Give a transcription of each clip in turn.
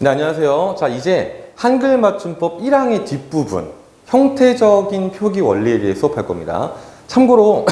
네, 안녕하세요. 자, 이제 한글 맞춤법 1항의 뒷부분, 형태적인 표기 원리에 대해 수업할 겁니다. 참고로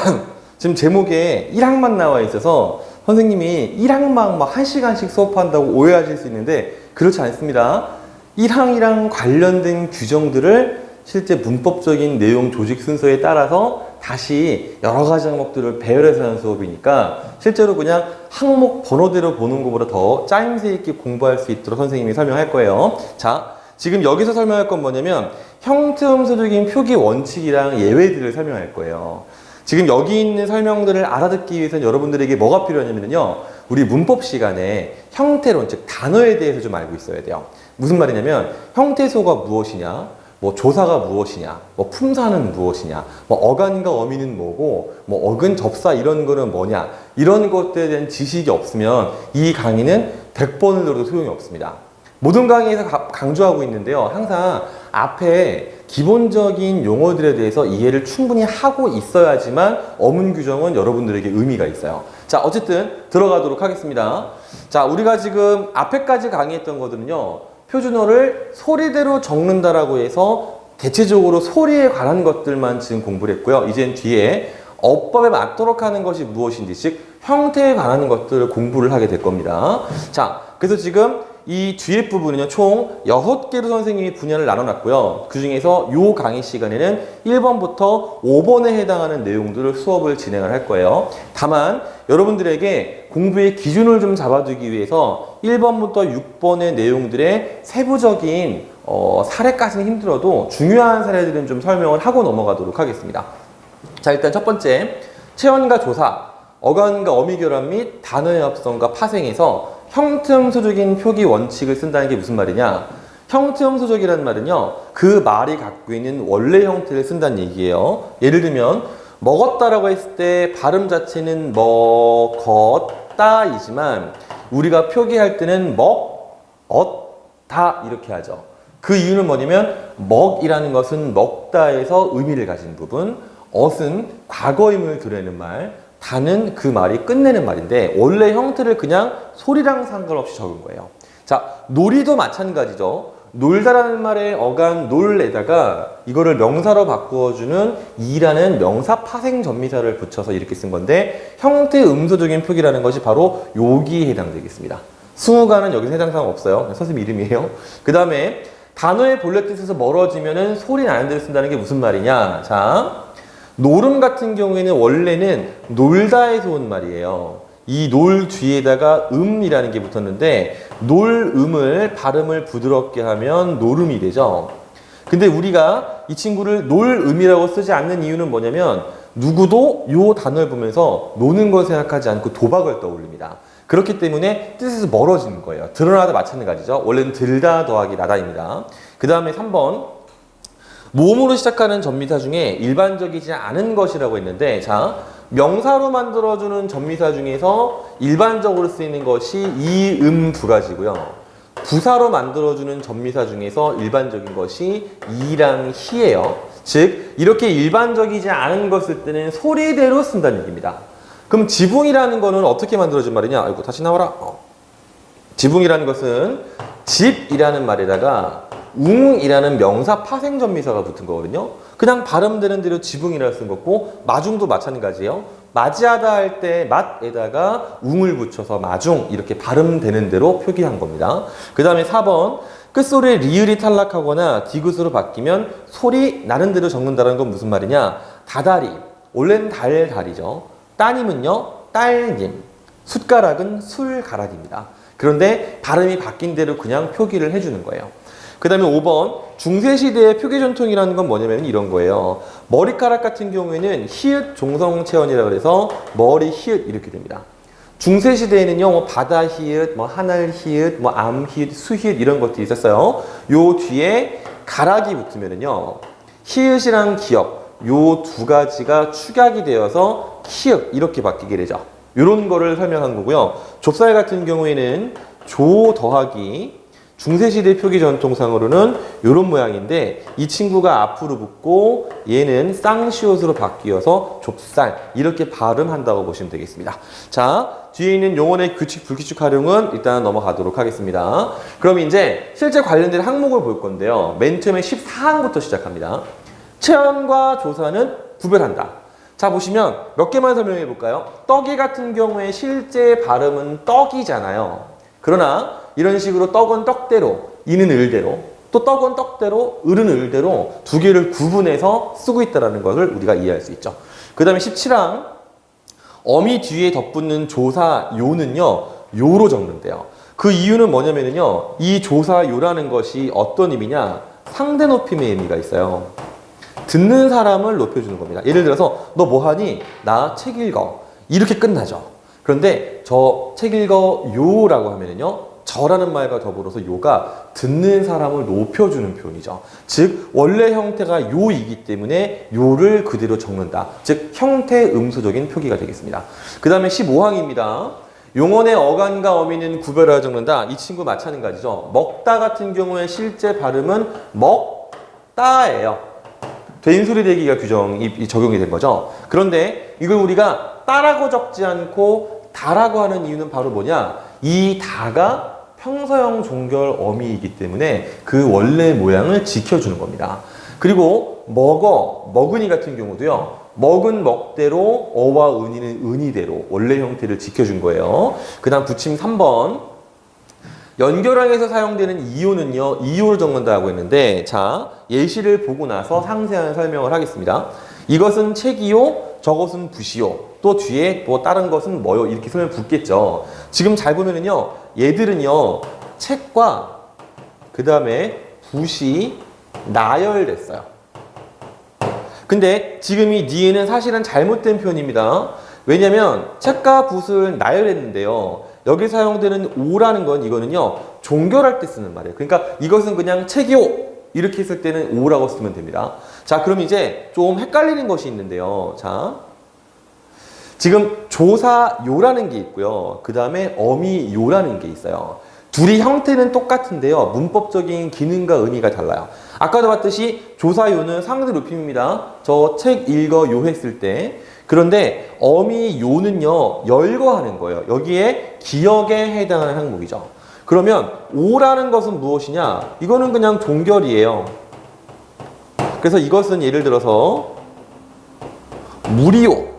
지금 제목에 1항만 나와 있어서 선생님이 1항만 막 1시간씩 수업한다고 오해하실 수 있는데 그렇지 않습니다. 1항이랑 관련된 규정들을 실제 문법적인 내용 조직 순서에 따라서 다시 여러 가지 항목들을 배열해서 하는 수업이니까 실제로 그냥 항목 번호대로 보는 것보다 더 짜임새 있게 공부할 수 있도록 선생님이 설명할 거예요. 자, 지금 여기서 설명할 건 뭐냐면 형태음소적인 표기 원칙이랑 예외들을 설명할 거예요. 지금 여기 있는 설명들을 알아듣기 위해서는 여러분들에게 뭐가 필요하냐면요, 우리 문법 시간에 형태론, 즉 단어에 대해서 좀 알고 있어야 돼요. 무슨 말이냐면 형태소가 무엇이냐, 뭐 조사가 무엇이냐, 뭐 품사는 무엇이냐, 뭐 어간과 어미는 뭐고, 뭐 어근, 접사 이런 거는 뭐냐, 이런 것들에 대한 지식이 없으면 이 강의는 100번을 들어도 소용이 없습니다. 모든 강의에서 강조하고 있는데요, 항상 앞에 기본적인 용어들에 대해서 이해를 충분히 하고 있어야지만 어문 규정은 여러분들에게 의미가 있어요. 자, 어쨌든 들어가도록 하겠습니다. 자, 우리가 지금 앞에까지 강의했던 것들은요, 표준어를 소리대로 적는다라고 해서 대체적으로 소리에 관한 것들만 지금 공부를 했고요. 이젠 뒤에 어법에 맞도록 하는 것이 무엇인지, 즉 형태에 관한 것들을 공부를 하게 될 겁니다. 자, 그래서 지금 이 뒤에 부분은요, 총 6개로 선생님이 분야를 나눠놨고요. 그 중에서 요 강의 시간에는 1번부터 5번에 해당하는 내용들을 수업을 진행을 할 거예요. 다만 여러분들에게 공부의 기준을 좀 잡아두기 위해서 1번부터 6번의 내용들의 세부적인 사례까지는 힘들어도 중요한 사례들은 좀 설명을 하고 넘어가도록 하겠습니다. 자, 일단 첫 번째, 체언과 조사, 어간과 어미 결합 및 단어의 합성과 파생에서 형태음소적인 표기 원칙을 쓴다는 게 무슨 말이냐? 형태음소적이라는 말은요, 그 말이 갖고 있는 원래 형태를 쓴다는 얘기예요. 예를 들면 먹었다라고 했을 때 발음 자체는 먹었다이지만 우리가 표기할 때는 먹었다 이렇게 하죠. 그 이유는 뭐냐면 먹이라는 것은 먹다에서 의미를 가진 부분, 엇은 과거임을 드러내는 말, 다는 그 말이 끝내는 말인데 원래 형태를 그냥 소리랑 상관없이 적은 거예요. 자, 놀이도 마찬가지죠. 놀다라는 말의 어간 놀에다가 이거를 명사로 바꾸어주는 이라는 명사 파생 전미사를 붙여서 이렇게 쓴 건데 형태 음소적인 표기라는 것이 바로 여기에 해당되겠습니다. 승우가는 여기서 해당 사항 없어요. 선생님 이름이에요. 그 다음에 단어의 본래 뜻에서 멀어지면은 소리 나는 대로 쓴다는 게 무슨 말이냐? 자, 놀음 같은 경우에는 원래는 놀다에서 온 말이에요. 이 놀 뒤에다가 음이라는 게 붙었는데 놀음을 발음을 부드럽게 하면 노름이 되죠. 근데 우리가 이 친구를 놀음이라고 쓰지 않는 이유는 뭐냐면 누구도 이 단어를 보면서 노는 걸 생각하지 않고 도박을 떠올립니다. 그렇기 때문에 뜻에서 멀어지는 거예요. 드러나다 마찬가지죠. 원래는 들다 더하기 나다입니다. 그 다음에 3번, 모음으로 시작하는 전미사 중에 일반적이지 않은 것이라고 했는데, 자, 명사로 만들어주는 전미사 중에서 일반적으로 쓰이는 것이 이, 두 가지고요. 부사로 만들어주는 전미사 중에서 일반적인 것이 이랑 히예요. 즉, 이렇게 일반적이지 않은 것을 쓸 때는 소리대로 쓴다는 얘기입니다. 그럼 지붕이라는 거는 어떻게 만들어진 말이냐? 아이고, 다시 나와라. 지붕이라는 것은 집이라는 말에다가 웅이라는 명사 파생 전미사가 붙은 거거든요. 그냥 발음되는 대로 지붕이라 쓴 거고, 마중도 마찬가지예요. 맞이하다 할 때 맛에다가 웅을 붙여서 마중 이렇게 발음되는 대로 표기한 겁니다. 그 다음에 4번, 끝소리에 리을이 탈락하거나 디귿으로 바뀌면 소리 나는 대로 적는다는 건 무슨 말이냐? 다다리, 원래는 달달이죠. 따님은요, 딸님, 숟가락은 술가락입니다. 그런데 발음이 바뀐 대로 그냥 표기를 해주는 거예요. 그 다음에 5번, 중세시대의 표기 전통이라는 건 뭐냐면 이런 거예요. 머리카락 같은 경우에는 히읗 종성체언이라고 해서 머리 히읗 이렇게 됩니다. 중세시대에는요, 뭐 바다 히읗, 뭐 하늘 히읗, 뭐 암 히읗, 수 히읗 이런 것들이 있었어요. 요 뒤에 가락이 붙으면은요, 히읗이랑 기역, 요 두 가지가 축약이 되어서 히읗 이렇게 바뀌게 되죠. 요런 거를 설명한 거고요. 좁쌀 같은 경우에는 조 더하기 중세시대 표기 전통상으로는 이런 모양인데 이 친구가 앞으로 붙고 얘는 쌍시옷으로 바뀌어서 좁쌀 이렇게 발음한다고 보시면 되겠습니다. 자, 뒤에 있는 용언의 규칙, 불규칙 활용은 일단 넘어가도록 하겠습니다. 그럼 이제 실제 관련된 항목을 볼 건데요. 맨 처음에 14항부터 시작합니다. 체언과 조사는 구별한다. 자, 보시면 몇 개만 설명해 볼까요? 떡이 같은 경우에 실제 발음은 떡이잖아요. 그러나 이런 식으로 떡은 떡대로, 이는 을대로, 또 떡은 떡대로, 을은 을대로 두 개를 구분해서 쓰고 있다는 것을 우리가 이해할 수 있죠. 그 다음에 17항, 어미 뒤에 덧붙는 조사 요는요, 요로 적는데요. 그 이유는 뭐냐면요, 이 조사 요라는 것이 어떤 의미냐, 상대 높임의 의미가 있어요. 듣는 사람을 높여주는 겁니다. 예를 들어서 너 뭐하니? 나 책 읽어. 이렇게 끝나죠. 그런데 저 책 읽어 요라고 하면은요, 저라는 말과 더불어서 요가 듣는 사람을 높여주는 표현이죠. 즉 원래 형태가 요이기 때문에 요를 그대로 적는다. 즉 형태 음수적인 표기가 되겠습니다. 그 다음에 15항입니다. 용언의 어간과 어미는 구별하여 적는다. 이 친구 마찬가지죠. 먹다 같은 경우에 실제 발음은 먹다예요. 된소리 대기가 규정이 적용이 된 거죠. 그런데 이걸 우리가 따라고 적지 않고 다라고 하는 이유는 바로 뭐냐? 이 다가 평서형 종결 어미이기 때문에 그 원래 모양을 지켜주는 겁니다. 그리고 먹으니 같은 경우도요. 먹은 먹대로 어와 은이는 은이대로 원래 형태를 지켜준 거예요. 그 다음 부침 3번. 연결항에서 사용되는 이요는요, 이요를 적는다고 했는데, 자, 예시를 보고 나서 상세한 설명을 하겠습니다. 이것은 책이요, 저것은 붓이요, 또 뒤에 뭐 다른 것은 뭐요, 이렇게 설명 붙겠죠. 지금 잘 보면은요, 얘들은요, 책과 그 다음에 붓이 나열됐어요. 근데 지금 이 니에는 사실은 잘못된 표현입니다. 왜냐면 책과 붓을 나열했는데요. 여기 사용되는 오라는 건 이거는요, 종결할 때 쓰는 말이에요. 그러니까 이것은 그냥 책이요 이렇게 했을 때는 오라고 쓰면 됩니다. 자, 그럼 이제 좀 헷갈리는 것이 있는데요. 자, 지금 조사요라는 게 있고요. 그 다음에 어미요라는 게 있어요. 둘이 형태는 똑같은데요. 문법적인 기능과 의미가 달라요. 아까도 봤듯이 조사요는 상대 높임입니다. 저 책 읽어 요 했을 때. 그런데 어미요는요, 열거하는 거예요. 여기에 기억에 해당하는 항목이죠. 그러면 오라는 것은 무엇이냐? 이거는 그냥 종결이에요. 그래서 이것은 예를 들어서 무리요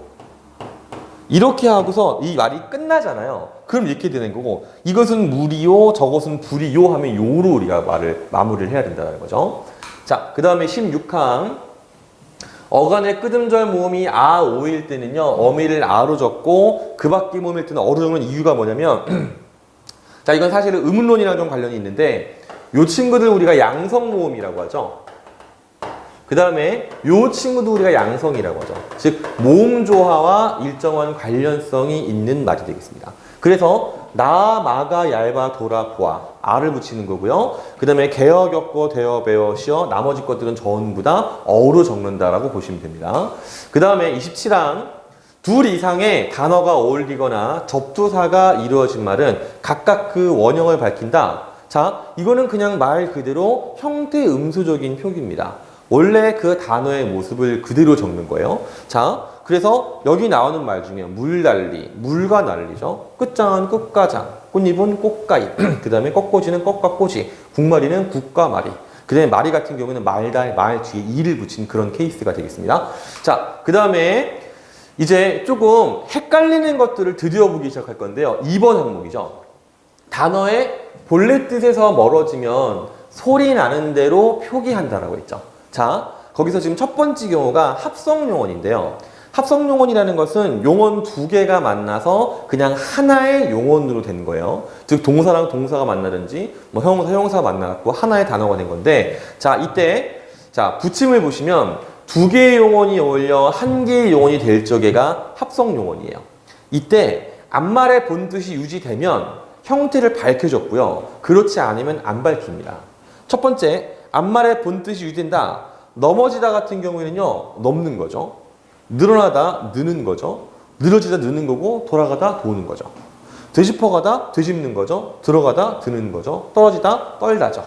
이렇게 하고서 이 말이 끝나잖아요. 그럼 이렇게 되는 거고, 이것은 무리요, 저것은 불이요 하면 요로 우리가 말을 마무리를 해야 된다는 거죠. 자, 그 다음에 16항. 어간의 끄듬절 모음이 아, 오일 때는요, 어미를 아로 적고, 그 밖에 모음일 때는 어로 적는 이유가 뭐냐면, 자, 이건 사실은 의문론이랑 좀 관련이 있는데, 요 친구들 우리가 양성 모음이라고 하죠. 그 다음에 요 친구도 우리가 양성이라고 하죠. 즉, 모음 조화와 일정한 관련성이 있는 말이 되겠습니다. 그래서 나, 마가, 얇아, 돌아, 보아 아를 붙이는 거고요. 그 다음에 개어, 겪고, 대어, 배어, 시어 나머지 것들은 전부 다 어로 적는다라고 보시면 됩니다. 그 다음에 27항 둘 이상의 단어가 어울리거나 접두사가 이루어진 말은 각각 그 원형을 밝힌다. 자, 이거는 그냥 말 그대로 형태 음수적인 표기입니다. 원래 그 단어의 모습을 그대로 적는 거예요. 자, 그래서 여기 나오는 말 중에 물난리, 물과 난리죠. 끝장은 끝가장, 꽃잎은 꽃가잎, 그 다음에 꺾꽂이는 꺾과 꼬지, 국마리는 국과 마리, 그 다음에 마리 같은 경우는 말달, 말 뒤에 이를 붙인 그런 케이스가 되겠습니다. 자, 그 다음에 이제 조금 헷갈리는 것들을 드디어 보기 시작할 건데요. 2번 항목이죠. 단어의 본래 뜻에서 멀어지면 소리 나는 대로 표기한다라고 했죠. 자, 거기서 지금 첫 번째 경우가 합성용언인데요. 합성용언이라는 것은 용언 두 개가 만나서 그냥 하나의 용언으로 된 거예요. 즉 동사랑 동사가 만나든지 뭐 형용사, 형용사가 만나갖고 하나의 단어가 된 건데, 자, 이때 자, 붙임을 보시면 두 개의 용언이 어울려 한 개의 용언이 될 적에가 합성용언이에요. 이때 앞말의 본뜻이 유지되면 형태를 밝혀줬고요. 그렇지 않으면 안 밝힙니다. 첫 번째, 앞말의 본뜻이 유지된다. 넘어지다 같은 경우에는요, 넘는 거죠. 늘어나다 느는 거죠. 늘어지다 느는 거고, 돌아가다 도는 거죠. 되짚어가다 되짚는 거죠. 들어가다 드는 거죠. 떨어지다 떨다죠.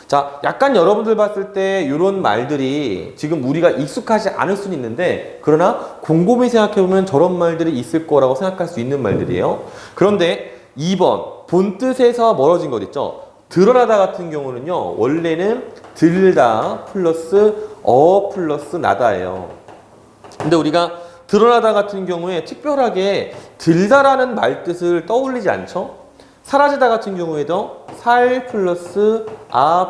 자, 약간 여러분들 봤을 때 이런 말들이 지금 우리가 익숙하지 않을 수는 있는데, 그러나 곰곰이 생각해보면 저런 말들이 있을 거라고 생각할 수 있는 말들이에요. 그런데 2번 본뜻에서 멀어진 것 있죠. 드러나다 같은 경우는요, 원래는 들다 플러스 플러스 나다예요. 근데 우리가 드러나다 같은 경우에 특별하게 들다라는 말뜻을 떠올리지 않죠? 사라지다 같은 경우에도 살 플러스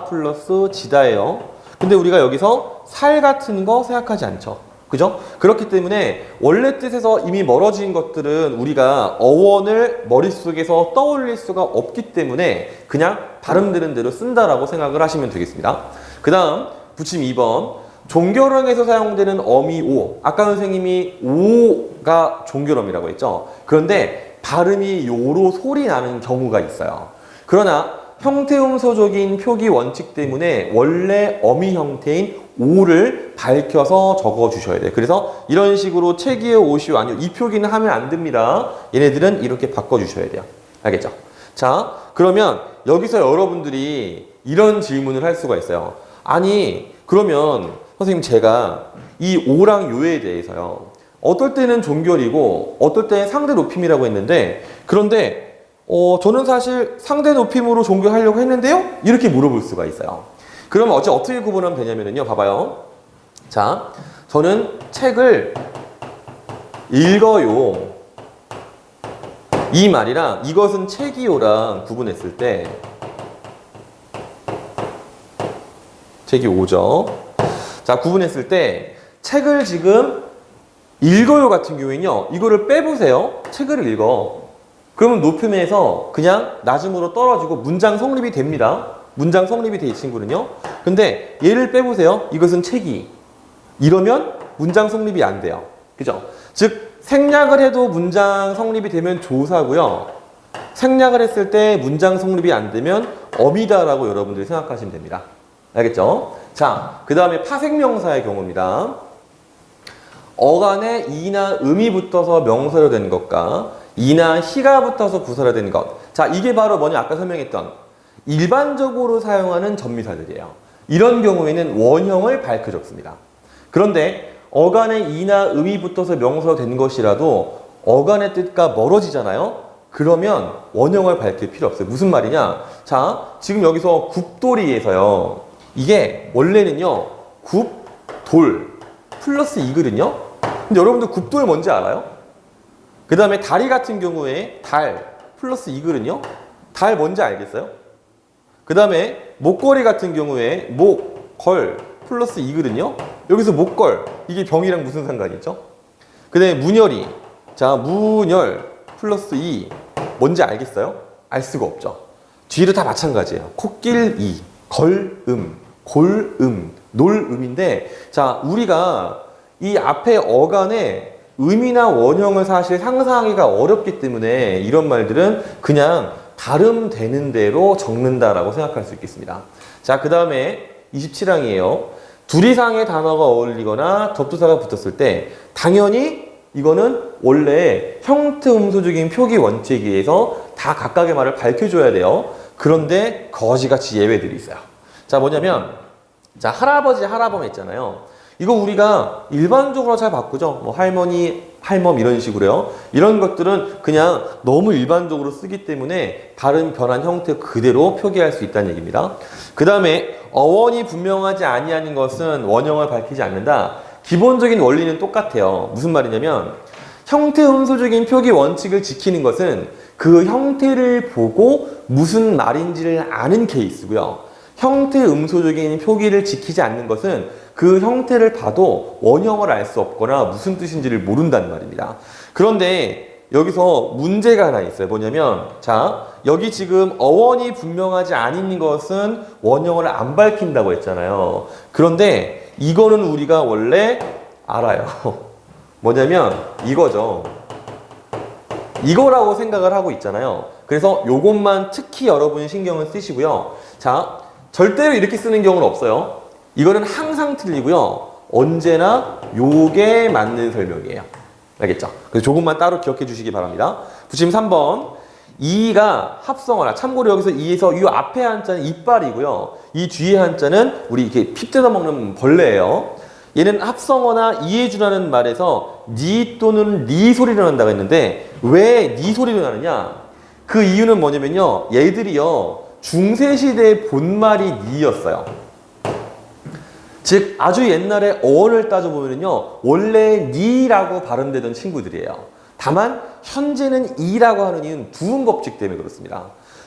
플러스 지다예요. 근데 우리가 여기서 살 같은 거 생각하지 않죠. 그죠? 그렇기 때문에 원래 뜻에서 이미 멀어진 것들은 우리가 어원을 머릿속에서 떠올릴 수가 없기 때문에 그냥 발음되는 대로 쓴다라고 생각을 하시면 되겠습니다. 그 다음 부침 2번 종결형에서 사용되는 어미 오. 아까 선생님이 오가 종결음이라고 했죠. 그런데 발음이 요로 소리 나는 경우가 있어요. 그러나 형태음소적인 표기 원칙 때문에 원래 어미 형태인 오를 밝혀서 적어 주셔야 돼요. 그래서 이런 식으로 책이요, 옷이요, 아니요. 이 표기는 하면 안 됩니다. 얘네들은 이렇게 바꿔 주셔야 돼요. 알겠죠? 자, 그러면 여기서 여러분들이 이런 질문을 할 수가 있어요. 아니, 그러면 선생님 제가 이 오랑 요에 대해서요. 어떨 때는 종결이고 어떨 때는 상대 높임이라고 했는데, 그런데 저는 사실 상대 높임으로 종결하려고 했는데요? 이렇게 물어볼 수가 있어요. 그러면 어떻게 구분하면 되냐면요. 봐봐요. 자, 저는 책을 읽어요. 이 말이랑 이것은 책이요랑 구분했을 때 책이 오죠. 자, 구분했을 때 책을 지금 읽어요 같은 경우에는요. 이거를 빼보세요. 책을 읽어. 그러면 높임에서 그냥 낮음으로 떨어지고 문장 성립이 됩니다. 문장 성립이 돼 이 친구는요. 근데 얘를 빼보세요. 이것은 책이. 이러면 문장 성립이 안 돼요. 그죠? 즉 생략을 해도 문장 성립이 되면 조사고요. 생략을 했을 때 문장 성립이 안 되면 어미다라고 여러분들이 생각하시면 됩니다. 알겠죠? 자, 그 다음에 파생명사의 경우입니다. 어간에 이나 음이 붙어서 명사로 된 것과 이나 희가 붙어서 부사로 된 것. 자, 이게 바로 뭐냐? 아까 설명했던 일반적으로 사용하는 전미사들이에요. 이런 경우에는 원형을 밝혀 적습니다. 그런데 어간에 이나 음이 붙어서 명사로 된 것이라도 어간의 뜻과 멀어지잖아요. 그러면 원형을 밝힐 필요 없어요. 무슨 말이냐? 자, 지금 여기서 굽돌이에서요. 이게 원래는요. 굽돌 플러스 이거든요. 근데 여러분들 굽돌 뭔지 알아요? 그 다음에 다리 같은 경우에 달 플러스 이거든요. 달 뭔지 알겠어요? 그 다음에 목걸이 같은 경우에 목, 걸 플러스 이거든요. 여기서 목걸 이게 병이랑 무슨 상관이 있죠? 그 다음에 문열이 자 문열 플러스 이 뭔지 알겠어요? 알 수가 없죠. 뒤도 다 마찬가지예요. 코길 이, 걸음, 골음, 놀음인데 자 우리가 이 앞에 어간에 음이나 원형을 사실 상상하기가 어렵기 때문에 이런 말들은 그냥 발음되는 대로 적는다라고 생각할 수 있겠습니다. 자, 그 다음에 27항이에요. 둘 이상의 단어가 어울리거나 접두사가 붙었을 때 당연히 이거는 원래 형태음소적인 표기 원칙에 의해서 다 각각의 말을 밝혀줘야 돼요. 그런데 거지같이 예외들이 있어요. 자, 뭐냐면 자 할아버지, 할아범 있잖아요. 이거 우리가 일반적으로 잘 바꾸죠. 뭐 할머니, 할멈 이런 식으로요. 이런 것들은 그냥 너무 일반적으로 쓰기 때문에 발음 변한 형태 그대로 표기할 수 있다는 얘기입니다. 그 다음에 어원이 분명하지 아니하는 것은 원형을 밝히지 않는다. 기본적인 원리는 똑같아요. 무슨 말이냐면 형태 음소적인 표기 원칙을 지키는 것은 그 형태를 보고 무슨 말인지를 아는 케이스고요. 형태 음소적인 표기를 지키지 않는 것은 그 형태를 봐도 원형을 알 수 없거나 무슨 뜻인지를 모른다는 말입니다. 그런데 여기서 문제가 하나 있어요. 뭐냐면 자 여기 지금 어원이 분명하지 않은 것은 원형을 안 밝힌다고 했잖아요. 그런데 이거는 우리가 원래 알아요. 뭐냐면 이거죠. 이거라고 생각을 하고 있잖아요. 그래서 요것만 특히 여러분 신경을 쓰시고요. 자 절대로 이렇게 쓰는 경우는 없어요. 이거는 항상 틀리고요. 언제나 요게 맞는 설명이에요. 알겠죠? 그래서 조금만 따로 기억해 주시기 바랍니다. 부침 3번. 이가 합성어라. 참고로 여기서 이에서 이 앞에 한자는 이빨이고요. 이 뒤에 한자는 우리 이렇게 피 뜯어 먹는 벌레예요. 얘는 합성어나 이해주라는 말에서 니 또는 리 소리를 난다고 했는데 왜 니 소리를 나느냐? 그 이유는 뭐냐면요. 얘들이요. 중세시대의 본말이 니였어요. 즉 아주 옛날에 어원을 따져보면요. 원래 니라고 발음되던 친구들이에요. 다만 현재는 이라고 하는 이유는 두음 법칙 때문에 그렇습니다.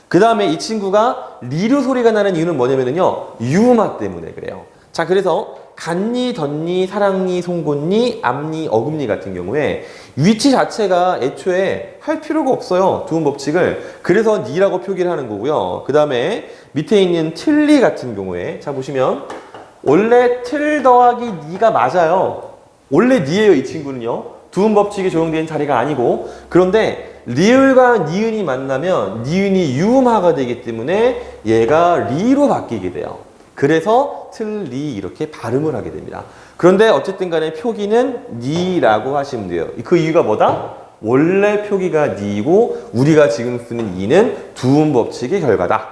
그 다음에 이 친구가 리루 소리가 나는 이유는 뭐냐면요. 유음화 때문에 그래요. 자, 그래서 간니, 덧니, 사랑니, 송곳니, 앞니, 어금니 같은 경우에 위치 자체가 애초에 할 필요가 없어요. 두음 법칙을. 그래서 니라고 표기를 하는 거고요. 그 다음에 밑에 있는 틀리 같은 경우에 자 보시면 원래 틀 더하기 니가 맞아요. 원래 니예요, 이 친구는요. 두음 법칙이 적용된 자리가 아니고 그런데 리을과 니은이 만나면 니은이 유음화가 되기 때문에 얘가 리로 바뀌게 돼요. 그래서 틀리 이렇게 발음을 하게 됩니다. 그런데 어쨌든 간에 표기는 니라고 하시면 돼요. 그 이유가 뭐다? 원래 표기가 니이고 우리가 지금 쓰는 이는 두음 법칙의 결과다.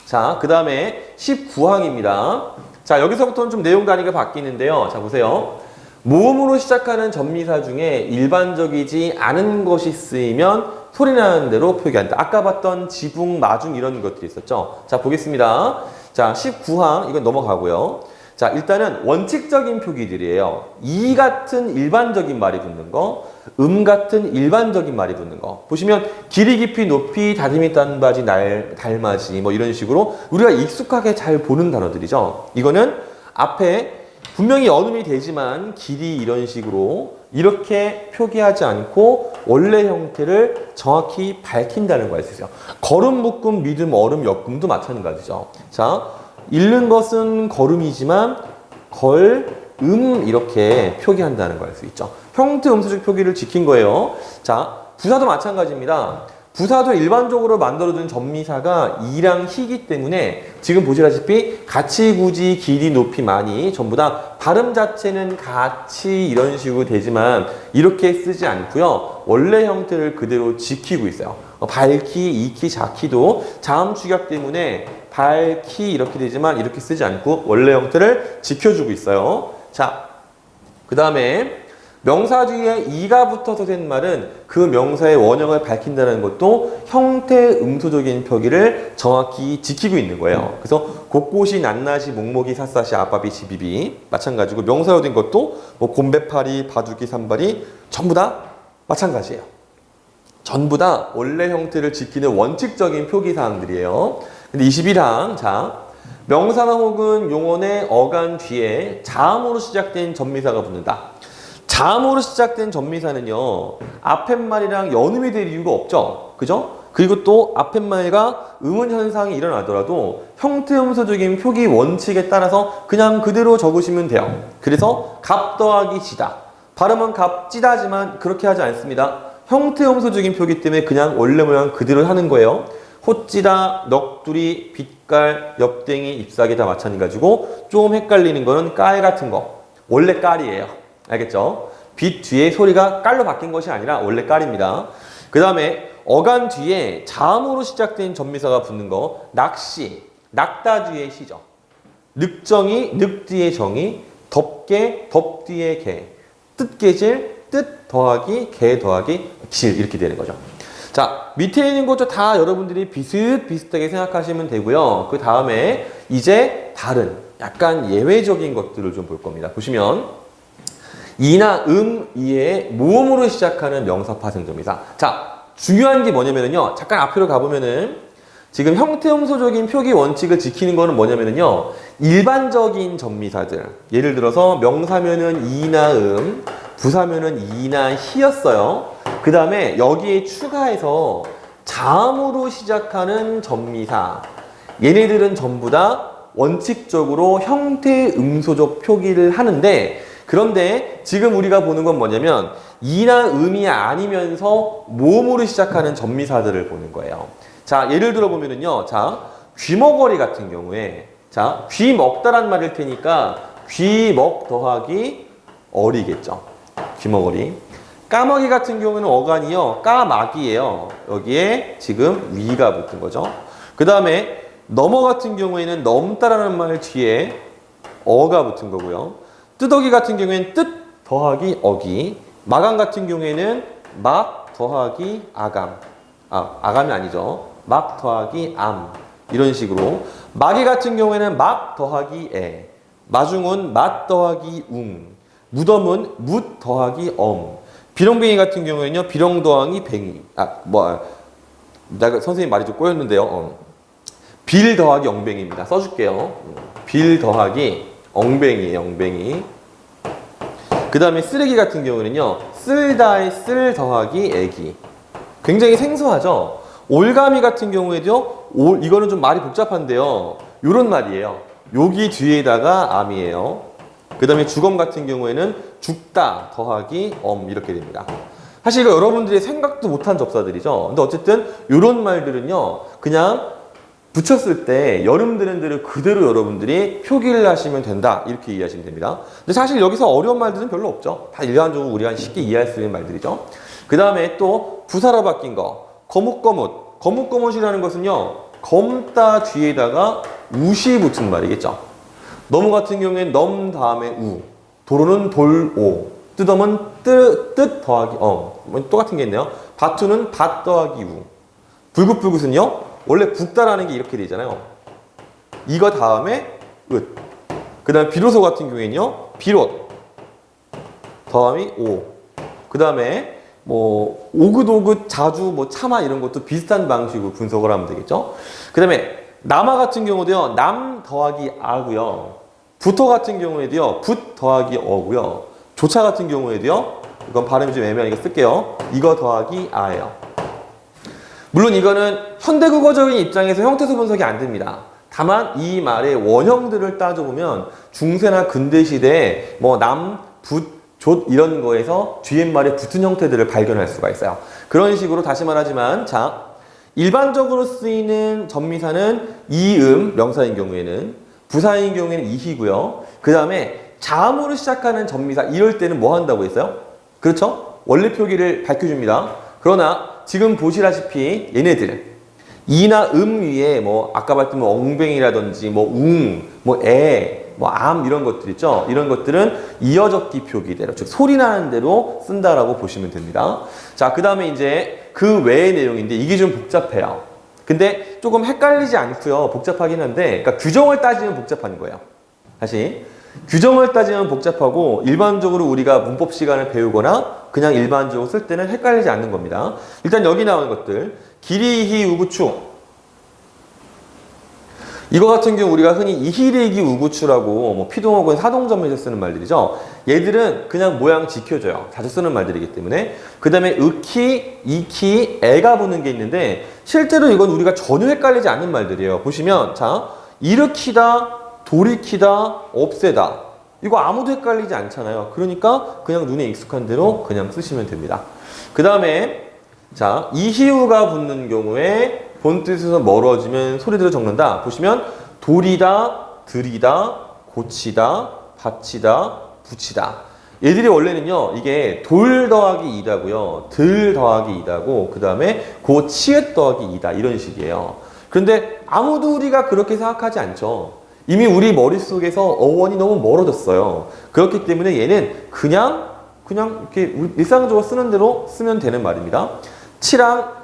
자, 그 다음에 19항입니다. 자, 여기서부터는 좀 내용 단위가 바뀌는데요. 자, 보세요. 모음으로 시작하는 전미사 중에 일반적이지 않은 것이 쓰이면 소리나는 대로 표기한다. 아까 봤던 지붕, 마중 이런 것들이 있었죠. 자, 보겠습니다. 자, 19항 이건 넘어가고요. 자, 일단은 원칙적인 표기들이에요. 이 같은 일반적인 말이 붙는 거, 같은 일반적인 말이 붙는 거. 보시면 길이, 깊이, 높이, 다듬이, 딴바지, 달맞이 뭐 이런 식으로 우리가 익숙하게 잘 보는 단어들이죠. 이거는 앞에 분명히 언음이 되지만 길이 이런 식으로 이렇게 표기하지 않고 원래 형태를 정확히 밝힌다는 거 알 수 있어요. 걸음, 묶음, 미음, 얼음, 역음도 마찬가지죠. 자, 읽는 것은 걸음이지만 이렇게 표기한다는 거 알 수 있죠. 형태 음수적 표기를 지킨 거예요. 자, 부사도 마찬가지입니다. 부사도 일반적으로 만들어둔 전미사가 이랑 희기 때문에 지금 보시다시피 같이, 굳이, 길이, 높이, 많이 전부 다 발음 자체는 같이 이런 식으로 되지만 이렇게 쓰지 않고요. 원래 형태를 그대로 지키고 있어요. 밝기, 이키, 자키도 자음 축약 때문에 밝기 이렇게 되지만 이렇게 쓰지 않고 원래 형태를 지켜주고 있어요. 자, 그 다음에 명사 뒤에 이가 붙어서 된 말은 그 명사의 원형을 밝힌다는 것도 형태 음소적인 표기를 정확히 지키고 있는 거예요. 그래서 곳곳이 낱낱이 목목이 샅샅이 아바비 시비비 마찬가지고 명사로 된 것도 뭐 곰배파리 바둑이 산발이 전부 다 마찬가지예요. 전부 다 원래 형태를 지키는 원칙적인 표기 사항들이에요. 근데 21항 자 명사나 혹은 용언의 어간 뒤에 자음으로 시작된 전미사가 붙는다. 자음으로 시작된 전미사는요. 앞팻말이랑 연음이 될 이유가 없죠. 그죠? 그리고 또 앞팻말과 음운 현상이 일어나더라도 형태음소적인 표기 원칙에 따라서 그냥 그대로 적으시면 돼요. 그래서 갑 더하기 지다. 발음은 갑지다지만 그렇게 하지 않습니다. 형태음소적인 표기 때문에 그냥 원래 모양 그대로 하는 거예요. 호찌다, 넋두리, 빛깔, 엽댕이, 잎사귀 다 마찬가지고 좀 헷갈리는 거는 깔 같은 거. 원래 깔이에요. 알겠죠? 빛 뒤에 소리가 깔로 바뀐 것이 아니라 원래 깔입니다. 그 다음에 어간 뒤에 자음으로 시작된 전미사가 붙는 거 낚시, 낙다 뒤에 시죠. 늑정이, 늑 뒤에 정이, 덥게, 덥 뒤에 개, 뜻개질, 뜻 더하기, 개 더하기, 질 이렇게 되는 거죠. 자, 밑에 있는 것도 다 여러분들이 비슷비슷하게 생각하시면 되고요. 그 다음에 이제 다른 약간 예외적인 것들을 좀 볼 겁니다. 보시면 이나 이에 모음으로 시작하는 명사 파생전미사. 자, 중요한 게 뭐냐면요. 잠깐 앞으로 가보면은 지금 형태음소적인 표기 원칙을 지키는 거는 뭐냐면요. 일반적인 전미사들. 예를 들어서 명사면은 이나 부사면은 이나 희였어요. 그 다음에 여기에 추가해서 자음으로 시작하는 전미사. 얘네들은 전부 다 원칙적으로 형태음소적 표기를 하는데 그런데 지금 우리가 보는 건 뭐냐면 이나 음이 아니면서 모음으로 시작하는 전미사들을 보는 거예요. 자, 예를 들어 보면은요. 자, 귀머거리 같은 경우에 자, 귀 먹다란 말일 테니까 귀 먹 더하기 어리겠죠. 귀머거리. 까마귀 같은 경우에는 어간이요. 까마귀예요. 여기에 지금 위가 붙은 거죠. 그 다음에 넘어 같은 경우에는 넘다라는 말 뒤에 어가 붙은 거고요. 뜨덕이 같은 경우에는 뜻 더하기 어기. 마감 같은 경우에는 막 더하기 아감. 아감이 아니죠. 막 더하기 암. 이런 식으로. 마개 같은 경우에는 막 더하기 애. 마중은 맛 더하기 웅. 무덤은 묻 더하기 엄. 비렁뱅이 같은 경우에는요. 비렁 더하기 뱅이. 내가 선생님 말이 좀 꼬였는데요. 빌 더하기 엉뱅이입니다. 써줄게요. 빌 더하기 엉뱅이에요. 엉뱅이. 그 다음에 쓰레기 같은 경우는요. 쓸다의 쓸 더하기 애기. 굉장히 생소하죠? 올가미 같은 경우에도 이거는 좀 말이 복잡한데요. 요런 말이에요. 여기 뒤에다가 암이에요. 그 다음에 주검 같은 경우에는 죽다 더하기 이렇게 됩니다. 사실 이거 여러분들이 생각도 못한 접사들이죠. 근데 어쨌든 요런 말들은요. 그냥 붙였을 때 여름 드랜드를 그대로 여러분들이 표기를 하시면 된다. 이렇게 이해하시면 됩니다. 근데 사실 여기서 어려운 말들은 별로 없죠. 다 일반적으로 우리가 쉽게 이해할 수 있는 말들이죠. 그 다음에 또 부사로 바뀐 거. 거뭇거뭇. 거뭇거뭇이라는 것은요. 검다 뒤에다가 우시 붙은 말이겠죠. 너무 같은 경우에는 넘 다음에 우. 도로는 돌오. 뜨덤은 뜻 더하기 똑같은 게 있네요. 바투는 밭 더하기 우. 불긋불긋은요. 원래 붓다라는 게 이렇게 되잖아요. 이거 다음에 읒. 그 다음에 비로소 같은 경우에는요. 비롯 다음이 오. 그 다음에 뭐 오긋오긋 자주 차마 이런 것도 비슷한 방식으로 분석을 하면 되겠죠. 그 다음에 남아 같은 경우도요. 남 더하기 아고요. 부터 같은 경우에도요. 붓 더하기 어고요. 조차 같은 경우에도요. 이건 발음이 좀 애매하니까 쓸게요. 이거 더하기 아예요. 물론 이거는 현대국어적인 입장에서 형태소 분석이 안 됩니다. 다만 이 말의 원형들을 따져보면 중세나 근대시대에 남, 붓, 조 이런 거에서 뒤에말에 붙은 형태들을 발견할 수가 있어요. 그런 식으로 다시 말하지만 자 일반적으로 쓰이는 전미사는 이음 명사인 경우에는 부사인 경우에는 이희고요. 그 다음에 자음으로 시작하는 전미사 이럴 때는 뭐 한다고 했어요? 그렇죠? 원래 표기를 밝혀줍니다. 그러나 지금 보시다시피 얘네들 이나 위에 아까 봤던 엉뱅이라든지 암 이런 것들 있죠. 이런 것들은 이어적기 표기대로 즉 소리 나는 대로 쓴다라고 보시면 됩니다. 자, 그 다음에 이제 그 외의 내용인데 이게 좀 복잡해요. 근데 조금 헷갈리지 않고요. 복잡하긴 한데 그러니까 규정을 따지면 복잡한 거예요. 다시 규정을 따지면 복잡하고 일반적으로 우리가 문법 시간을 배우거나 그냥 일반적으로 쓸 때는 헷갈리지 않는 겁니다. 일단 여기 나오는 것들 기리이히 우구추 이거 같은 경우 우리가 흔히 이히리기 우구추라고 피동 혹은 사동점에서 쓰는 말들이죠. 얘들은 그냥 모양 지켜줘요. 자주 쓰는 말들이기 때문에. 그 다음에 으키, 이키, 애가 붙는 게 있는데 실제로 이건 우리가 전혀 헷갈리지 않는 말들이에요. 보시면 자 일으키다, 돌이키다, 없애다. 이거 아무도 헷갈리지 않잖아요. 그러니까 그냥 눈에 익숙한 대로 그냥 쓰시면 됩니다. 그 다음에 자 이희우가 붙는 경우에 본 뜻에서 멀어지면 소리대로 적는다. 보시면 돌이다, 들이다, 고치다, 받치다, 붙이다. 얘들이 원래는요. 이게 돌 더하기 이다고요. 들 더하기 이다고 그 다음에 고 치읓 더하기 이다 이런 식이에요. 그런데 아무도 우리가 그렇게 생각하지 않죠. 이미 우리 머릿속에서 어원이 너무 멀어졌어요. 그렇기 때문에 얘는 그냥 이렇게 일상적으로 쓰는 대로 쓰면 되는 말입니다. 치랑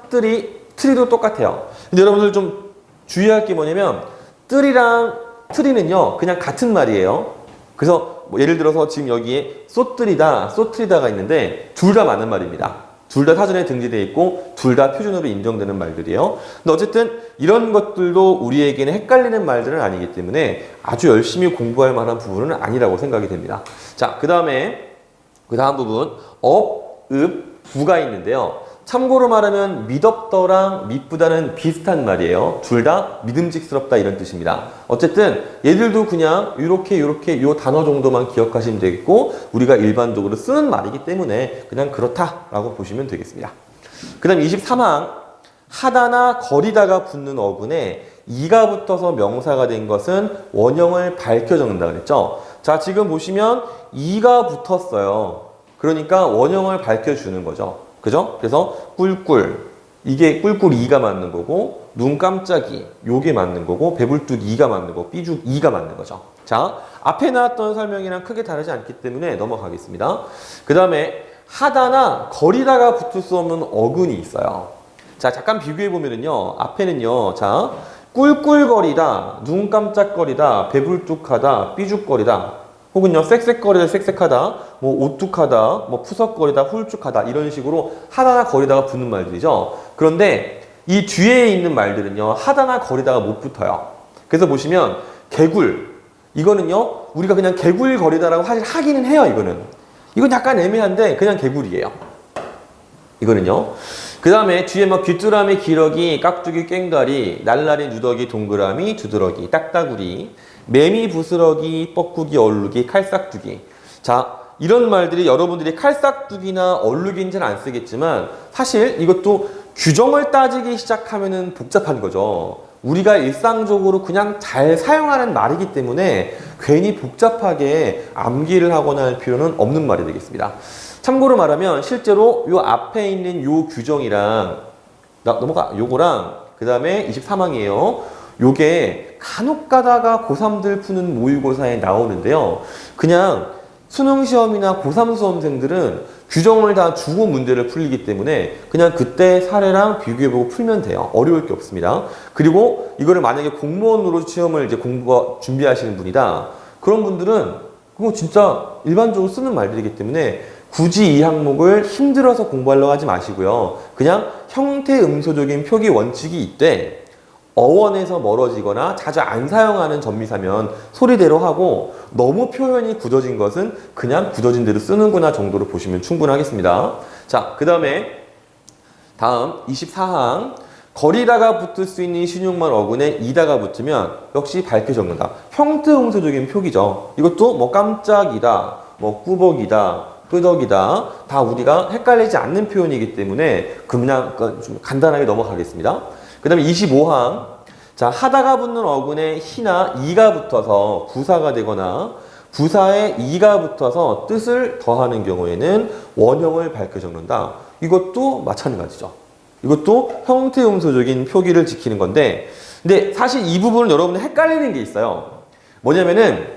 트리도 똑같아요. 근데 여러분들 좀 주의할 게 뭐냐면 뜰이랑 트리는요 그냥 같은 말이에요. 그래서 예를 들어서 지금 여기에 쏘뜨리다, 쏘트리다가 있는데 둘 다 맞는 말입니다. 둘 다 사전에 등재되어 있고 둘 다 표준어로 인정되는 말들이에요. 근데 어쨌든 이런 것들도 우리에게는 헷갈리는 말들은 아니기 때문에 아주 열심히 공부할 만한 부분은 아니라고 생각이 됩니다. 자, 그 다음 부분 업, 읍, 부가 있는데요. 참고로 말하면 믿었더랑 믿부다는 비슷한 말이에요. 둘 다 믿음직스럽다 이런 뜻입니다. 어쨌든 얘들도 그냥 이렇게 요 단어 정도만 기억하시면 되겠고 우리가 일반적으로 쓰는 말이기 때문에 그냥 그렇다라고 보시면 되겠습니다. 그 다음 23항 하다나 거리다가 붙는 어근에 이가 붙어서 명사가 된 것은 원형을 밝혀 적는다 그랬죠. 자, 지금 보시면 이가 붙었어요. 그러니까 원형을 밝혀주는 거죠. 그죠? 그래서 꿀꿀. 이게 꿀꿀이가 맞는 거고, 눈 깜짝이. 요게 맞는 거고, 배불뚝이가 맞는 거고, 삐죽이가 맞는 거죠. 자, 앞에 나왔던 설명이랑 크게 다르지 않기 때문에 넘어가겠습니다. 그 다음에 하다나 거리다가 붙을 수 없는 어근이 있어요. 자, 잠깐 비교해보면은요, 앞에는요, 자, 꿀꿀거리다, 눈 깜짝거리다, 배불뚝하다, 삐죽거리다, 혹은요, 쌕쌕거리다, 쌕쌕하다, 뭐, 오뚝하다, 뭐, 푸석거리다, 훌쭉하다, 이런 식으로 하다나 거리다가 붙는 말들이죠. 그런데 이 뒤에 있는 말들은요, 하다나 거리다가 못 붙어요. 그래서 보시면, 개굴. 이거는요, 우리가 그냥 개굴거리다라고 사실 하기는 해요, 이거는. 이건 약간 애매한데, 그냥 개굴이에요. 이거는요. 그 다음에 뒤에 막 귀뚜라미, 기러기, 깍두기, 꽹가리, 날라리, 누더기, 동그라미, 두드러기, 딱따구리, 매미, 부스러기, 뻐꾸기, 얼룩이, 칼싹두기. 자, 이런 말들이 여러분들이 칼싹두기나 얼룩이는 잘 안 쓰겠지만 사실 이것도 규정을 따지기 시작하면은 복잡한 거죠. 우리가 일상적으로 그냥 잘 사용하는 말이기 때문에 괜히 복잡하게 암기를 하거나 할 필요는 없는 말이 되겠습니다. 참고로 말하면 실제로 요 앞에 있는 요 규정이랑 넘어가 요거랑 그 다음에 23항이에요. 요게 간혹 가다가 고3들 푸는 모의고사에 나오는데요. 그냥 수능 시험이나 고3 수험생들은 규정을 다 주고 문제를 풀리기 때문에 그냥 그때 사례랑 비교해보고 풀면 돼요. 어려울 게 없습니다. 그리고 이거를 만약에 공무원으로 시험을 이제 준비하시는 분이다. 그런 분들은 그거 진짜 일반적으로 쓰는 말들이기 때문에 굳이 이 항목을 힘들어서 공부하려고 하지 마시고요. 그냥 형태 음소적인 표기 원칙이 있되 어원에서 멀어지거나 자주 안 사용하는 전미사면 소리대로 하고 너무 표현이 굳어진 것은 그냥 굳어진 대로 쓰는구나 정도로 보시면 충분하겠습니다. 자, 그 다음에 다음 24항 거리다가 붙을 수 있는 신용말 어근에 이다가 붙으면 역시 밝게 적는다. 형태 음소적인 표기죠. 이것도 뭐 깜짝이다, 뭐 꾸벅이다, 끄덕이다 다 우리가 헷갈리지 않는 표현이기 때문에 그냥 좀 간단하게 넘어가겠습니다. 그 다음에 25항 자 하다가 붙는 어근에 희나 이가 붙어서 부사가 되거나 부사에 이가 붙어서 뜻을 더하는 경우에는 원형을 밝혀 적는다. 이것도 마찬가지죠. 이것도 형태 음소적인 표기를 지키는 건데 근데 사실 이 부분은 여러분이 헷갈리는 게 있어요. 뭐냐면은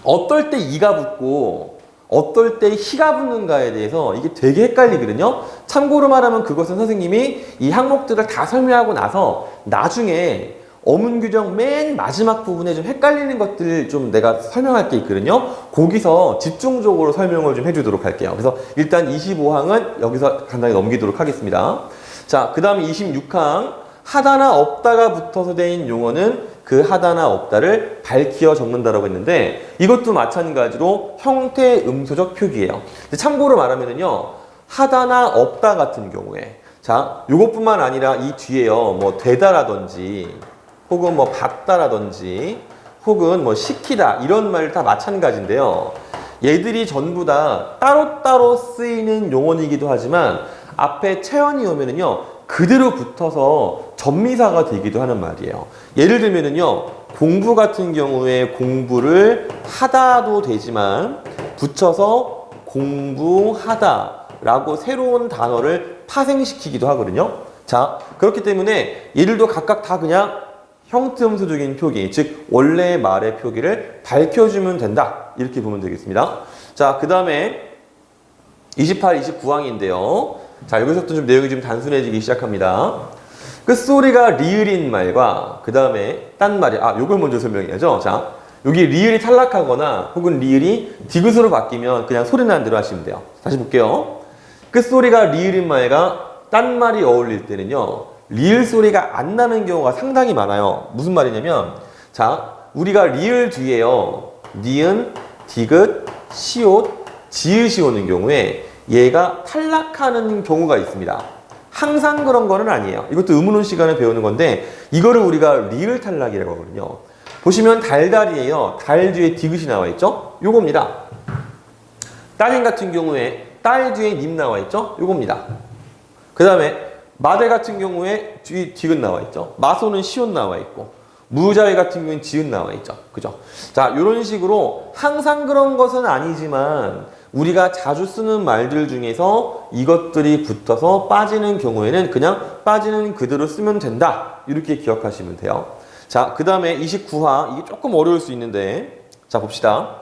어떨 때 이가 붙고 어떨 때 희가 붙는가에 대해서 이게 되게 헷갈리거든요. 참고로 말하면 그것은 선생님이 이 항목들을 다 설명하고 나서 나중에 어문 규정 맨 마지막 부분에 좀 헷갈리는 것들 좀 내가 설명할 게 있거든요. 거기서 집중적으로 설명을 좀 해주도록 할게요. 그래서 일단 25항은 여기서 간단히 넘기도록 하겠습니다. 자, 그 다음에 26항 하다나 없다가 붙어서 된 용어는 그 하다나 없다를 밝히어 적는다라고 했는데 이것도 마찬가지로 형태 음소적 표기예요. 참고로 말하면은요 하다나 없다 같은 경우에 자 요것뿐만 아니라 이 뒤에요 뭐 되다라든지 혹은 뭐 받다라든지 혹은 뭐 시키다 이런 말 다 마찬가지인데요. 얘들이 전부 다 따로따로 쓰이는 용어이기도 하지만 앞에 체언이 오면은요 그대로 붙어서 전미사가 되기도 하는 말이에요. 예를 들면은요, 공부 같은 경우에 공부를 하다도 되지만 붙여서 공부하다라고 새로운 단어를 파생시키기도 하거든요. 자, 그렇기 때문에 얘들도 각각 다 그냥 형태음소적인 표기, 즉 원래의 말의 표기를 밝혀주면 된다. 이렇게 보면 되겠습니다. 자, 그 다음에 28, 29항인데요. 자, 여기서부터 좀 내용이 좀 단순해지기 시작합니다. 끝소리가 리을인 말과 그 다음에 딴 말이 요걸 먼저 설명해야죠. 자, 여기 리을이 탈락하거나 혹은 리을이 디귿으로 바뀌면 그냥 소리 나는 대로 하시면 돼요. 다시 볼게요. 끝소리가 리을인 말과 딴 말이 어울릴 때는요. 리을 소리가 안 나는 경우가 상당히 많아요. 무슨 말이냐면 자, 우리가 리을 뒤에요. 니은, 디귿, 시옷, 지읒이 오는 경우에 얘가 탈락하는 경우가 있습니다. 항상 그런 거는 아니에요. 이것도 의문문 시간에 배우는 건데 이거를 우리가 리을 탈락이라고 하거든요. 보시면 달달이에요. 달 뒤에 디귿이 나와 있죠? 요겁니다. 따님 같은 경우에 딸 뒤에 님 나와 있죠? 요겁니다. 그 다음에 마대 같은 경우에 뒤 디귿 나와 있죠? 마소는 시옷 나와 있고 무자회 같은 경우는 지읒 나와 있죠. 그죠? 자, 요런 식으로 항상 그런 것은 아니지만 우리가 자주 쓰는 말들 중에서 이것들이 붙어서 빠지는 경우에는 그냥 빠지는 그대로 쓰면 된다. 이렇게 기억하시면 돼요. 자, 그 다음에 29화. 이게 조금 어려울 수 있는데, 자, 봅시다.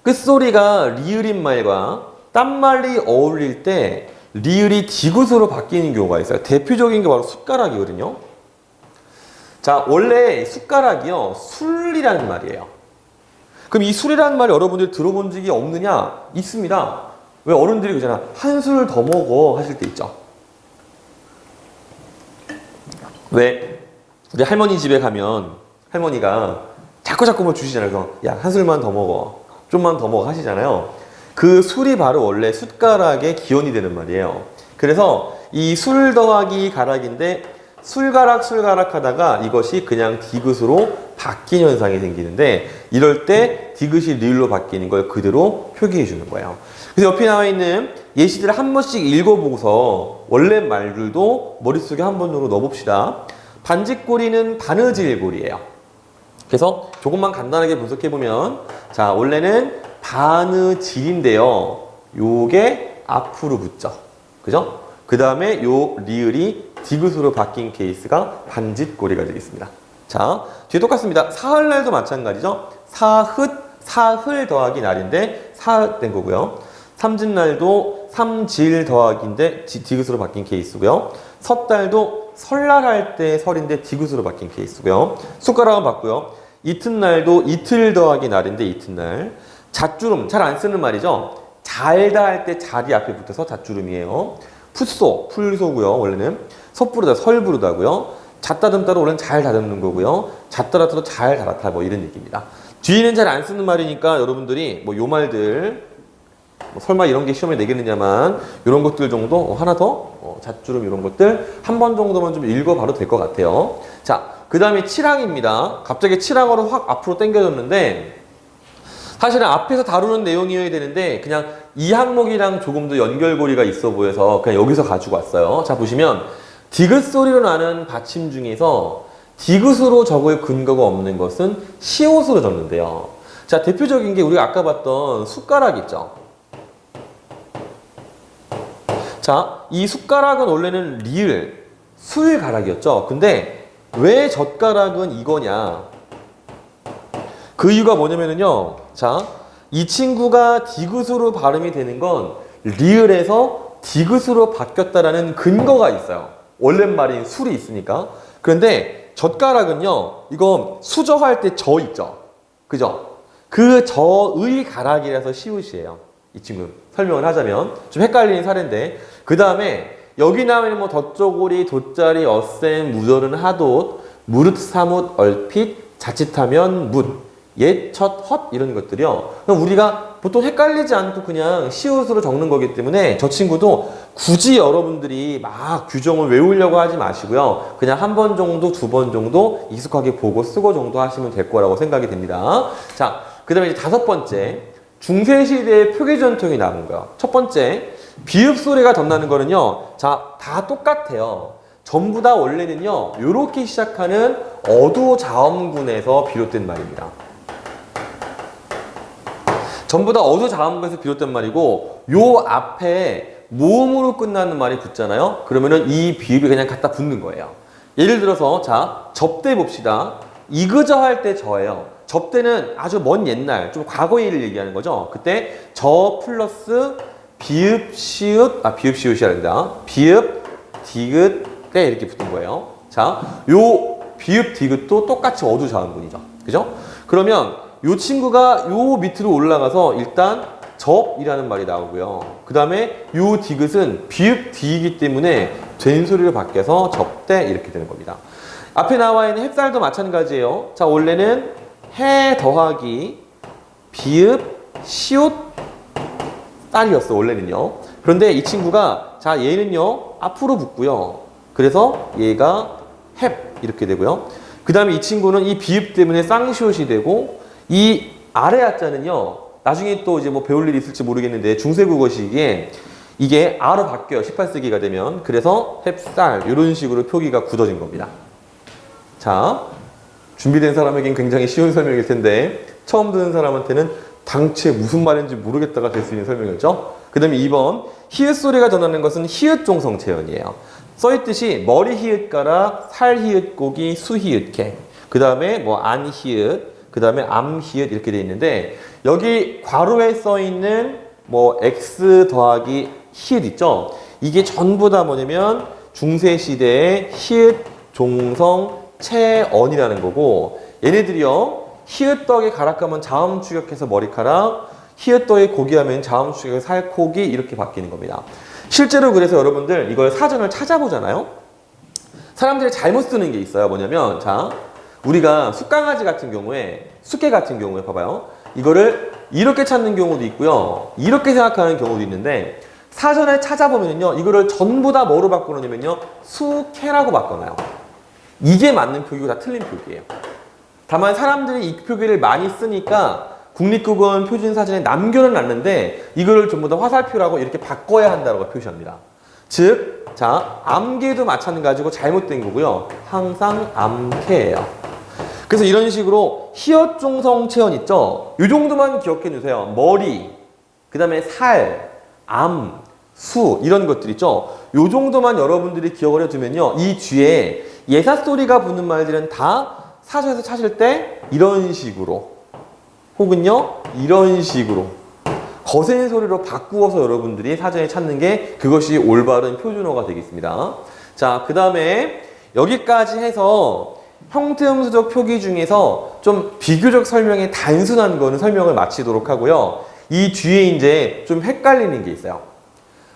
끝소리가 리을인 말과 딴말이 어울릴 때 리을이 디귿으로 바뀌는 경우가 있어요. 대표적인 게 바로 숟가락이거든요. 자, 원래 숟가락이요, 술이라는 말이에요. 그럼 이 술이라는 말 여러분들이 들어본 적이 없느냐? 있습니다. 왜 어른들이 그러잖아. 한 술 더 먹어 하실 때 있죠. 왜 우리 할머니 집에 가면 할머니가 자꾸 뭐 주시잖아요. 그래서 야, 한 술만 더 먹어. 좀만 더 먹어 하시잖아요. 그 술이 바로 원래 숟가락의 기원이 되는 말이에요. 그래서 이 술 더하기 가락인데 술가락 하다가 이것이 그냥 디귿으로 바뀌는 현상이 생기는데 이럴 때 디귿이 리을로 바뀌는 걸 그대로 표기해 주는 거예요. 그래서 옆에 나와 있는 예시들을 한 번씩 읽어보고서 원래 말들도 머릿속에 한 번으로 넣어봅시다. 반지꼬리는 바느질고리예요. 그래서 조금만 간단하게 분석해보면 자, 원래는 바느질인데요. 요게 앞으로 붙죠. 그죠? 그 다음에 요 리을이 디귿으로 바뀐 케이스가 반짓꼬리가 되겠습니다. 자, 뒤에 똑같습니다. 사흘날도 마찬가지죠. 사흘 더하기 날인데 사흘 된 거고요. 삼진날도 삼질 더하기인데 디귿으로 바뀐 케이스고요. 섣달도 설날 할 때 설인데 디귿으로 바뀐 케이스고요. 숟가락은 봤고요. 이튿날도 이틀 더하기 날인데 이튿날. 잣주름, 잘 안 쓰는 말이죠. 잘다 할 때 잘이 앞에 붙어서 잣주름이에요. 풋소, 풀소고요. 원래는 섣부르다, 설부르다고요. 잣다듬다로 원래는 잘 다듬는 거고요. 잣다라트도 잘 다라타 뭐 이런 얘기입니다. 뒤에는 잘 안 쓰는 말이니까 여러분들이 뭐 요 말들 뭐 설마 이런 게 시험에 내겠느냐만 이런 것들 정도 하나 더 잣주름 이런 것들 한 번 정도만 좀 읽어봐도 될 것 같아요. 자, 그 다음에 칠항입니다. 갑자기 칠항으로 확 앞으로 당겨졌는데 사실은 앞에서 다루는 내용이어야 되는데 그냥 이 항목이랑 조금 더 연결고리가 있어 보여서 그냥 여기서 가지고 왔어요. 자, 보시면 디귿 소리로 나는 받침 중에서 디귿으로 적을 근거가 없는 것은 시옷으로 적는데요. 자, 대표적인 게 우리가 아까 봤던 숟가락 있죠. 자, 이 숟가락은 원래는 리을, 술가락이었죠. 근데 왜 젓가락은 이거냐? 그 이유가 뭐냐면요. 자, 이 친구가 디귿으로 발음이 되는 건 리을에서 디귿으로 바뀌었다라는 근거가 있어요. 원래 말인 술이 있으니까. 그런데 젓가락은요, 이거 수저할 때 저 있죠. 그죠? 그 저의 가락이라서 시옷이에요. 이 친구 설명을 하자면 좀 헷갈리는 사례인데 그 다음에 여기 나오는 뭐 덧조고리, 돗자리, 어셈, 무절은 하돗, 무릇, 사뭇, 얼핏, 자칫하면 묻, 옛, 첫, 헛 이런 것들이요. 그럼 우리가 보통 헷갈리지 않고 그냥 시옷으로 적는 거기 때문에 저 친구도 굳이 여러분들이 막 규정을 외우려고 하지 마시고요. 그냥 한 번 정도, 두 번 정도 익숙하게 보고 쓰고 정도 하시면 될 거라고 생각이 됩니다. 자, 그 다음에 이제 다섯 번째. 중세시대의 표기 전통이 나온 거예요. 첫 번째, 비읍 소리가 덧나는 거는요. 자, 다 똑같아요. 전부 다 원래는요. 요렇게 시작하는 어도자음군에서 비롯된 말입니다. 전부 다 어도자음군에서 비롯된 말이고 요 앞에 모음으로 끝나는 말이 붙잖아요. 그러면은 이 비읍이 그냥 갖다 붙는 거예요. 예를 들어서 자, 접대 봅시다. 이그저 할 때 저예요. 접대는 아주 먼 옛날, 좀 과거의 일을 얘기하는 거죠. 그때 저 플러스 비읍, 시읒, 비읍, 시읒이 아니다. 비읍, 디귿, 때 이렇게 붙은 거예요. 자, 요 비읍, 디귿도 똑같이 어두자음군이죠. 그죠? 그러면 요 친구가 요 밑으로 올라가서 일단 접이라는 말이 나오고요. 그 다음에 요 디귿은 비읍, 디이기 때문에 된 소리로 바뀌어서 접대 이렇게 되는 겁니다. 앞에 나와 있는 햅쌀도 마찬가지예요. 자, 원래는 해 더하기 비읍 시옷 딸이었어 원래는요. 그런데 이 친구가 자 얘는요 앞으로 붙고요. 그래서 얘가 햅 이렇게 되고요. 그 다음에 이 친구는 이 비읍 때문에 쌍시옷이 되고 이 아래 하자는요 나중에 또 이제 뭐 배울 일이 있을지 모르겠는데 중세국어시기에 이게 아로 바뀌어요. 18세기가 되면. 그래서 햅쌀 이런 식으로 표기가 굳어진 겁니다. 자, 준비된 사람에겐 굉장히 쉬운 설명일 텐데 처음 듣는 사람한테는 당최 무슨 말인지 모르겠다가 될 수 있는 설명이었죠. 그 다음에 2번 히읗 소리가 전하는 것은 히읗 종성 체언이에요. 써있듯이 머리 히읗가락, 살 히읗 고기, 수 히읗 개. 그 다음에 뭐 안 히읗, 그 다음에 암 히읗 이렇게 돼 있는데 여기 괄호에 써있는 뭐 x 더하기 히읗 있죠. 이게 전부 다 뭐냐면 중세시대의 히읗 종성 체언이라는 거고 얘네들이요 히읗 덕에 가락하면 자음 추격해서 머리카락, 히읗 덕에 고기하면 자음 추격해서 살코기 이렇게 바뀌는 겁니다. 실제로 그래서 여러분들 이걸 사전을 찾아보잖아요. 사람들이 잘못 쓰는 게 있어요. 뭐냐면 자 우리가 숫강아지 같은 경우에 숫개 같은 경우에 봐봐요. 이거를 이렇게 찾는 경우도 있고요. 이렇게 생각하는 경우도 있는데 사전에 찾아보면요. 이거를 전부 다 뭐로 바꿔놓냐면요. 수캐라고 바꿔놔요. 이게 맞는 표기고 다 틀린 표기예요. 다만 사람들이 이 표기를 많이 쓰니까 국립국어원 표준사전에 남겨는 놨는데 이거를 전부 다 화살표라고 이렇게 바꿔야 한다고 표시합니다. 즉, 자, 암개도 마찬가지고 잘못된 거고요. 항상 암캐예요. 그래서 이런 식으로 히읗 종성 체언 있죠? 이 정도만 기억해 주세요. 머리, 그 다음에 살, 암, 수 이런 것들 있죠? 이 정도만 여러분들이 기억을 해두면요. 이 뒤에 예사 소리가 붙는 말들은 다 사전에서 찾을 때 이런 식으로 혹은요 이런 식으로 거센 소리로 바꾸어서 여러분들이 사전에 찾는 게 그것이 올바른 표준어가 되겠습니다. 자, 그 다음에 여기까지 해서 형태음수적 표기 중에서 좀 비교적 설명이 단순한 거는 설명을 마치도록 하고요. 이 뒤에 이제 좀 헷갈리는 게 있어요.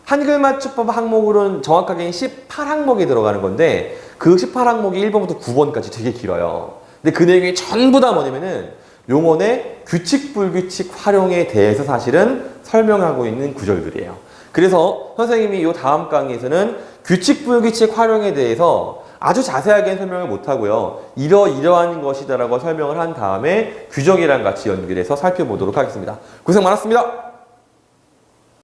한글 맞춤법 항목으로는 정확하게 18항목이 들어가는 건데 그 18항목이 1번부터 9번까지 되게 길어요. 근데 그 내용이 전부 다 뭐냐면은 용언의 규칙 불규칙 활용에 대해서 사실은 설명하고 있는 구절들이에요. 그래서 선생님이 이 다음 강의에서는 규칙 불규칙 활용에 대해서 아주 자세하게 설명을 못하고요. 이러이러한 것이다라고 설명을 한 다음에 규정이랑 같이 연결해서 살펴보도록 하겠습니다. 고생 많았습니다.